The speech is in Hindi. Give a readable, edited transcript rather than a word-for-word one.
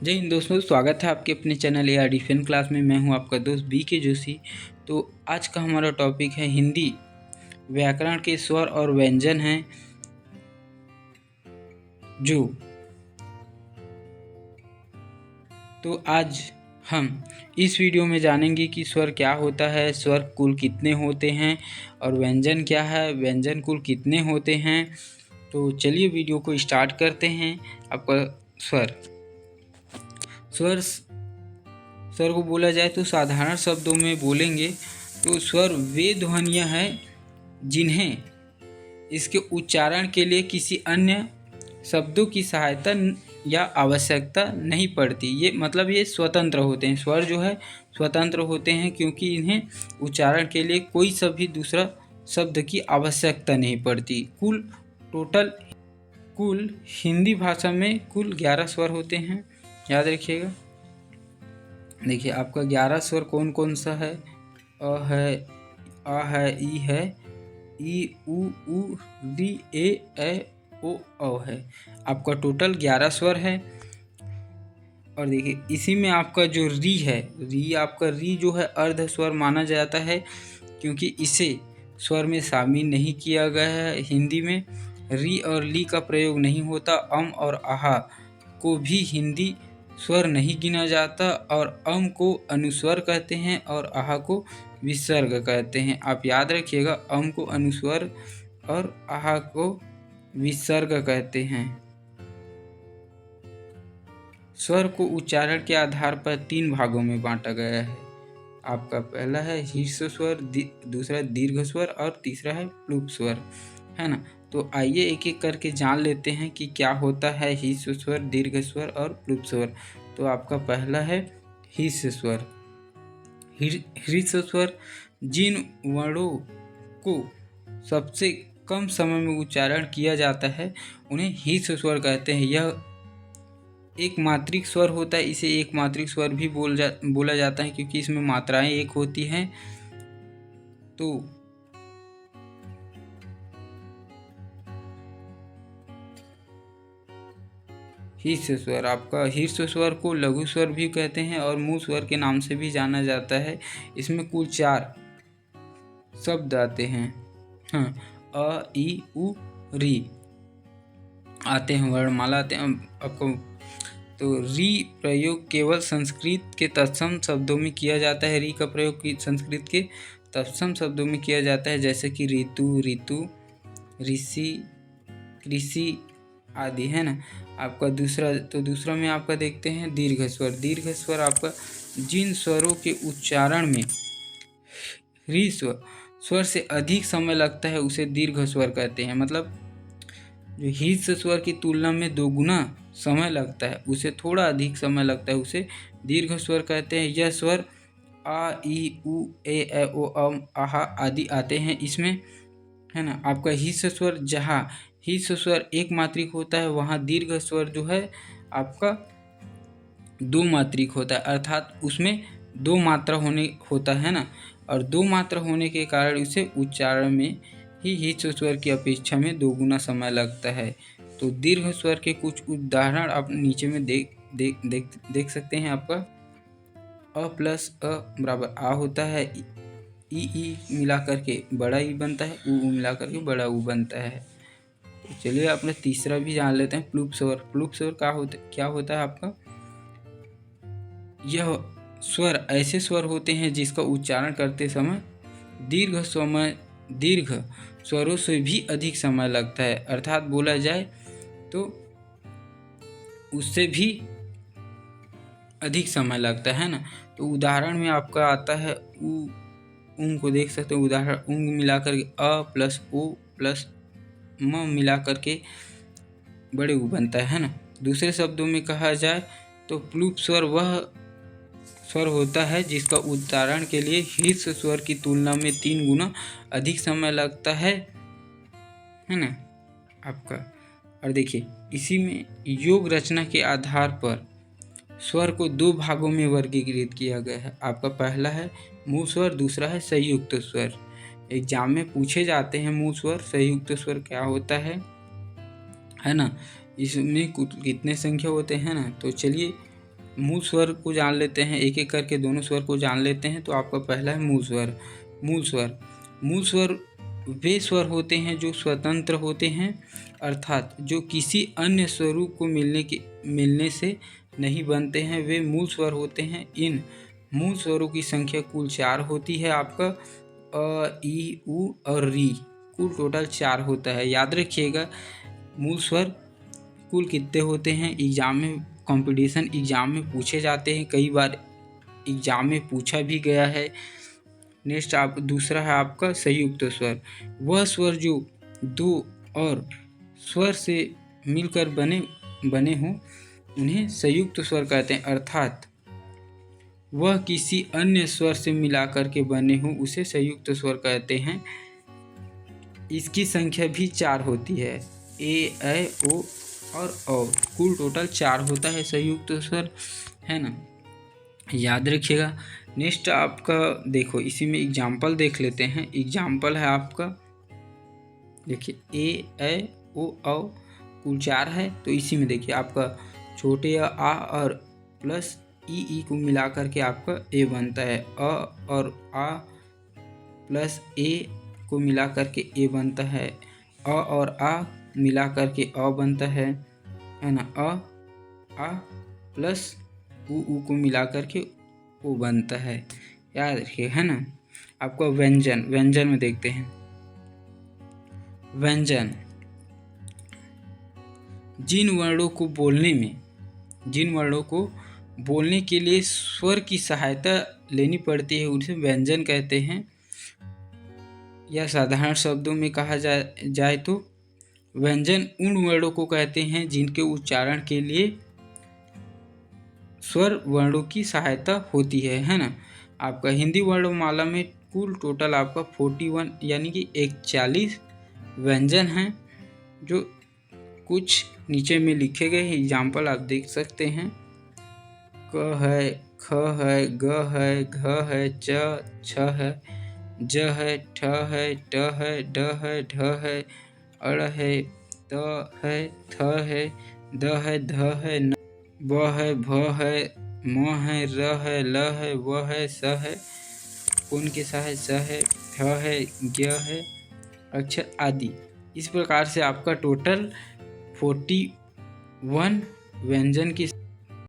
जय हिंद दोस्तों, स्वागत है आपके अपने channel A R defence class में। मैं हूं आपका दोस्त बी के जोशी। तो आज का हमारा टॉपिक है हिंदी व्याकरण के स्वर और व्यंजन हैं जो। तो आज हम इस वीडियो में जानेंगे कि स्वर क्या होता है, स्वर कुल कितने होते हैं और व्यंजन क्या है, व्यंजन कुल कितने होते हैं। तो चलिए वीडियो को स्टार्ट करते हैं। आपका स्वर को बोला जाए तो साधारण शब्दों में बोलेंगे तो स्वर वे ध्वनियाँ हैं जिन्हें इसके उच्चारण के लिए किसी अन्य शब्दों की सहायता या आवश्यकता नहीं पड़ती। ये स्वतंत्र होते हैं। स्वर जो है स्वतंत्र होते हैं क्योंकि इन्हें उच्चारण के लिए कोई सा भी दूसरा शब्द की आवश्यकता नहीं पड़ती। कुल हिंदी भाषा में कुल 11 स्वर होते हैं, याद रखिएगा। देखिए आपका 11 स्वर कौन कौन सा है। अ है, आ है, ई उ री ए ओ औ है। आपका टोटल 11 स्वर है। और देखिए इसी में आपका जो री है, आपका री जो है अर्ध स्वर माना जाता है क्योंकि इसे स्वर में शामिल नहीं किया गया है। हिंदी में री और ली का प्रयोग नहीं होता। अम और आहा को भी हिंदी स्वर नहीं गिना जाता और अम को अनुस्वर कहते हैं और आहा को विसर्ग कहते हैं। आप याद रखिएगा, अम को अनुस्वर और आहा को विसर्ग कहते हैं। स्वर को उच्चारण के आधार पर 3 भागों में बांटा गया है। आपका पहला है ह्रस्व स्वर, दूसरा दीर्घ स्वर और तीसरा है प्लुप स्वर, है ना। तो आइए एक एक करके जान लेते हैं कि क्या होता है ह्रस्व स्वर, दीर्घ स्वर और प्लुप स्वर। तो आपका पहला है ह्रस्व स्वर। ह्रस्व स्वर जिन वर्णों को सबसे कम समय में उच्चारण किया जाता है उन्हें ह्रस्व स्वर कहते हैं। यह एक मात्रिक स्वर होता है। इसे एक मात्रिक स्वर भी बोला जाता है क्योंकि इसमें मात्राएं एक होती हैं। तो ह्रस्व स्वर, आपका ह्रस्व स्वर को लघु स्वर भी कहते हैं और मूल स्वर के नाम से भी जाना जाता है। इसमें कुल 4 शब्द आते हैं। हाँ, अ ई उ री आते हैं, वर्णमाला आते हैं आपको। तो री प्रयोग केवल संस्कृत के तत्सम शब्दों में किया जाता है। री का प्रयोग संस्कृत के तत्सम शब्दों में किया जाता है, जैसे कि ऋतु, ऋषि, कृषि आदि, है ना। आपका दूसरा में आपका देखते हैं दीर्घ स्वर। दीर्घ स्वर आपका जिन स्वरों के उच्चारण में ह्रस्व स्वर से अधिक समय लगता है उसे दीर्घ स्वर कहते हैं। मतलब जो ह्रस्व स्वर की तुलना में 2 गुना समय लगता है, उसे थोड़ा अधिक समय लगता है, उसे दीर्घ स्वर कहते हैं। यह स्वर आ ई उ ए ओ अम आहा आदि आते हैं इसमें, है ना। आपका ह्रस्व स्वर, जहाँ ह्रस्व स्वर एक मात्रिक होता है वहाँ दीर्घ स्वर जो है आपका 2 मात्रिक होता है, अर्थात उसमें 2 मात्रा होता है ना। और 2 मात्रा होने के कारण उसे उच्चारण में ही ह्रस्व स्वर की अपेक्षा में 2 गुना समय लगता है। तो दीर्घ स्वर के कुछ उदाहरण आप नीचे में देख सकते हैं। आपका अ प्लस अ बराबर आ होता है, ई मिला करके बड़ा ई बनता है, उ मिला करके बड़ा उ बनता है। तो चलिए अपने तीसरा भी जान लेते हैं, प्लुप स्वर। प्लुप स्वर क्या होता है आपका। यह स्वर ऐसे स्वर होते हैं जिसका उच्चारण करते समय दीर्घ स्वरों से भी अधिक समय लगता है, अर्थात बोला जाए तो उससे भी अधिक समय लगता है ना। तो उदाहरण में आपका आता है उंग को देख सकते हो। उदाहरण उंग मिलाकर अ प्लस ओ प्लस म मिलाकर के बड़े उ बनता है ना। दूसरे शब्दों में कहा जाए तो प्लुप स्वर वह स्वर होता है जिसका उच्चारण के लिए ह्रस्व स्वर की तुलना में 3 गुना अधिक समय लगता है ना आपका। और देखिए इसी में योग रचना के आधार पर स्वर को 2 भागों में वर्गीकृत किया गया है। आपका पहला है मूल स्वर, दूसरा है संयुक्त स्वर। एग्जाम में पूछे जाते हैं मूल स्वर, संयुक्त स्वर क्या होता है ना। इसमें कितने संख्या होते हैं ना। तो चलिए मूल स्वर को जान लेते हैं, एक एक करके दोनों स्वर को जान लेते हैं। तो आपका पहला है मूल स्वर। मूल स्वर, मूल स्वर वे स्वर होते हैं जो स्वतंत्र होते हैं, अर्थात जो किसी अन्य स्वरूप को मिलने से नहीं बनते हैं, वे मूल स्वर होते हैं। इन मूल स्वरों की संख्या कुल 4 होती है। आपका अ, ई, उ और री, कुल टोटल 4 होता है। याद रखिएगा मूल स्वर कुल कितने होते हैं, एग्जाम में, कंपटीशन एग्जाम में पूछे जाते हैं, कई बार एग्जाम में पूछा भी गया है। नेक्स्ट आप दूसरा है आपका संयुक्त स्वर। वह स्वर जो दो और स्वर से मिलकर बने हों उन्हें संयुक्त स्वर कहते हैं, अर्थात वह किसी अन्य स्वर से मिलाकर के बने हों उसे संयुक्त स्वर कहते हैं। इसकी संख्या भी 4 होती है, ए, ऐ, ओ और औ, कुल टोटल 4 होता है संयुक्त स्वर, है ना। याद रखिएगा। नेक्स्ट आपका देखो, इसी में एग्जाम्पल देख लेते हैं। एग्जाम्पल है आपका, देखिए ए, ऐ, ओ, औ कुल 4 है। तो इसी में देखिए आपका छोटे आ और प्लस ई को मिला करके आपका ए बनता है। अ और आ प्लस ए को मिला करके ए बनता है। अ और आ मिला करके अ बनता है ना। आ प्लस उ को मिला करके ओ बनता है। याद रखिए, है ना। आपका व्यंजन, व्यंजन में देखते हैं। व्यंजन जिन वर्णों को बोलने के लिए स्वर की सहायता लेनी पड़ती है उसे व्यंजन कहते हैं। या साधारण शब्दों में कहा जाए तो व्यंजन उन वर्णों को कहते हैं जिनके उच्चारण के लिए स्वर वर्णों की सहायता होती है ना। आपका हिंदी वर्णमाला में कुल टोटल आपका 41 यानी कि 41 व्यंजन हैं, जो कुछ नीचे में लिखे गए एग्जाम्पल आप देख सकते हैं। क है, ख है, ग है, घ है, च, छ है, ज है, ठ है, ट है, ड है, ढ है, अड़ है, त है, थ है, द है, ध है, न, ब है, भ है, म है, र है, ल है, व है, स है, उन के स है, स है, ठ है, ज्ञ है, अक्षर आदि। इस प्रकार से आपका टोटल 41 व्यंजन की